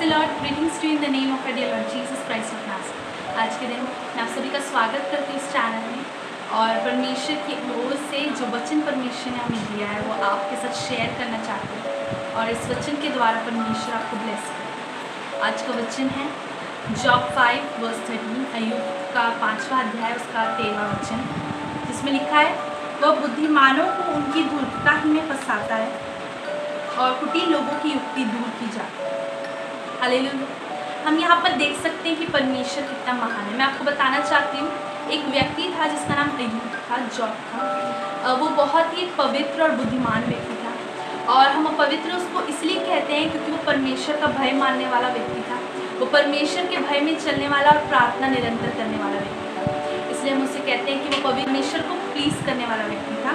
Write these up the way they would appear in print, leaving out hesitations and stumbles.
Lord, greetings to in the name of our dear Lord Jesus Christ of Nazareth. आज के दिन मैं आप सभी का स्वागत करती हूँ इस चैनल में, और परमेश्वर की ओर से जो वचन परमेश्वर ने हमें दिया है वो आपके साथ शेयर करना चाहती हूँ, और इस वचन के द्वारा परमेश्वर आपको ब्लेस करे। आज का वचन है जॉब 5:13, अय्यूब का 5वां अध्याय, उसका 13वां वचन, जिसमें लिखा है, वह बुद्धिमानों को उनकी धूर्तता ही में फंसाता है और कुटिल लोगों की युक्ति दूर की जाती है। हालेलुया। हम यहाँ पर देख सकते हैं कि परमेश्वर कितना महान है। मैं आपको बताना चाहती हूँ, एक व्यक्ति था जिसका नाम अय्यूब था, जॉब था। वो बहुत ही पवित्र और बुद्धिमान व्यक्ति था, और हम पवित्र उसको इसलिए कहते हैं क्योंकि वो परमेश्वर का भय मानने वाला व्यक्ति था। वो परमेश्वर के भय में चलने वाला और प्रार्थना निरंतर करने वाला व्यक्ति था, इसलिए हम उसे कहते हैं कि वो परमेश्वर को प्लीज करने वाला व्यक्ति था।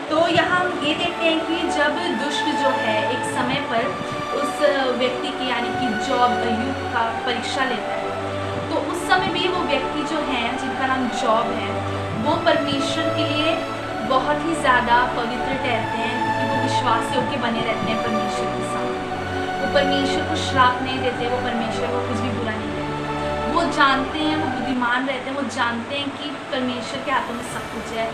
तो यहाँ हम ये देखते हैं कि जब दुष्ट जो है एक समय पर उस व्यक्ति की यानी कि जॉब अय्यूब का परीक्षा लेता है, तो उस समय भी वो व्यक्ति जो है जिनका नाम जॉब है वो परमेश्वर के लिए बहुत ही ज़्यादा पवित्र ठहरते हैं, क्योंकि वो विश्वास योग्य बने रहते हैं परमेश्वर के साथ। वो परमेश्वर को श्राप नहीं देते, वो परमेश्वर को कुछ भी बुरा नहीं देते। वो जानते हैं, वो बुद्धिमान रहते हैं, वो जानते हैं कि परमेश्वर के हाथों में सब कुछ है।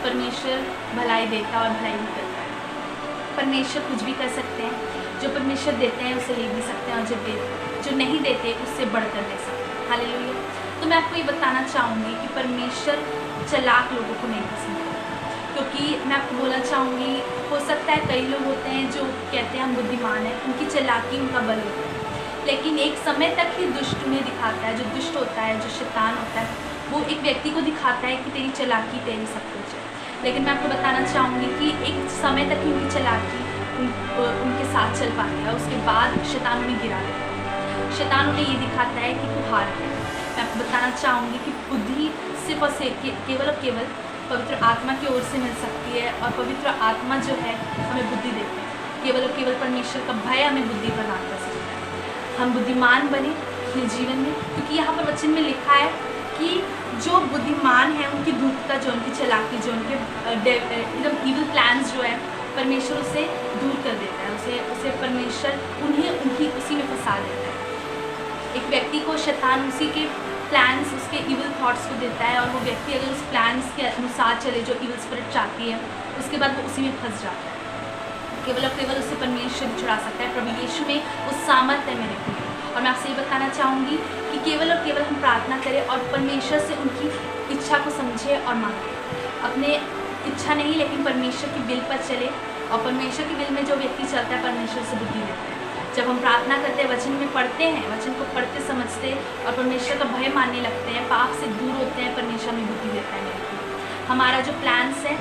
परमेश्वर भलाई देता और भलाई भी करता है। परमेश्वर कुछ भी कर सकते हैं, जो परमेश्वर देते हैं उसे ले भी सकते हैं, और जो नहीं देते उससे बढ़कर दे सकते हैं। हालेलुया। तो मैं आपको ये बताना चाहूँगी कि परमेश्वर चालाक लोगों को नहीं पसंद करता, क्योंकि मैं आपको बोलना चाहूँगी, हो सकता है कई लोग होते हैं जो कहते हैं हम बुद्धिमान हैं, उनकी चालाकी उनका बल होता है, लेकिन एक समय तक ही दुष्ट उन्हें दिखाता है। जो दुष्ट होता है, जो शैतान होता है, वो एक व्यक्ति को दिखाता है कि तेरी चालाकी, तेरी सब कुछ है। लेकिन मैं आपको बताना चाहूँगी कि एक समय तक ही उनकी चालाकी उनके साथ चल पाती है, उसके बाद शैतान उन्हें गिरा देता है। शैतान उन्हें ये दिखाता है कि तू हार गया। मैं आपको बताना चाहूँगी कि बुद्धि सिर्फ और केवल और केवल पवित्र आत्मा की ओर से मिल सकती है, और पवित्र आत्मा जो है हमें बुद्धि देती है। केवल और केवल परमेश्वर का भय हमें बुद्धि प्रदान कर सकता है। हम बुद्धिमान बने अपने जीवन में, क्योंकि यहाँ पर वचन में लिखा है कि जो बुद्धिमान है उनकी धूर्तता, जो उनकी चालाकी, जो उनके एकदम इविल प्लान्स जो है, परमेश्वर उसे दूर कर देता है। उसे परमेश्वर उनकी उसी में फंसा देता है। एक व्यक्ति को शैतान उसी के प्लान्स, उसके इविल थॉट्स को देता है, और वो व्यक्ति अगर उस प्लान्स के अनुसार चले जो इविल स्पिरिट चाहती है, उसके बाद वो उसी में फंस जाता है। केवल और केवल उसे परमेश्वर छुड़ा सकता है। प्रभु यीशु में उस सामर्थ्य है मेरे लिए। और मैं आपसे ये बताना चाहूँगी कि केवल और केवल हम प्रार्थना करें और परमेश्वर से उनकी इच्छा को समझें और मांगें। अपने इच्छा नहीं, लेकिन परमेश्वर की विल पर चले, और परमेश्वर की विल में जो व्यक्ति चलता है परमेश्वर से बुद्धि देता है। जब हम प्रार्थना करते हैं, वचन में पढ़ते हैं, वचन को पढ़ते समझते और परमेश्वर का भय मानने लगते हैं, पाप से दूर होते हैं, परमेश्वर में बुद्धि देता है मेरे को। हमारा जो प्लान्स है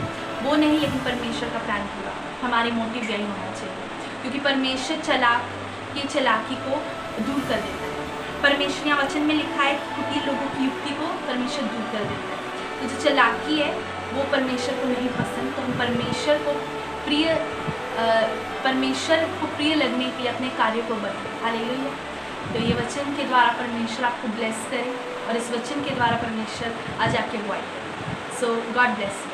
वो नहीं, लेकिन परमेश्वर का प्लान पूरा, हमारी मोटिव यही होना चाहिए, क्योंकि परमेश्वर चालाकी को दूर कर देता है। परमेश्वर यहाँ वचन में लिखा है कि कुटिल लोगों की युक्ति को परमेश्वर दूर कर देता है। तो जो चालाकी है वो परमेश्वर को नहीं पसंद, तो हम परमेश्वर को प्रिय लगने के लिए अपने कार्य को बढ़ाएं। हालेलुया। तो ये वचन के द्वारा परमेश्वर आपको ब्लेस करे, और इस वचन के द्वारा परमेश्वर आज आपके अगुवाई करे। सो गॉड ब्लेस।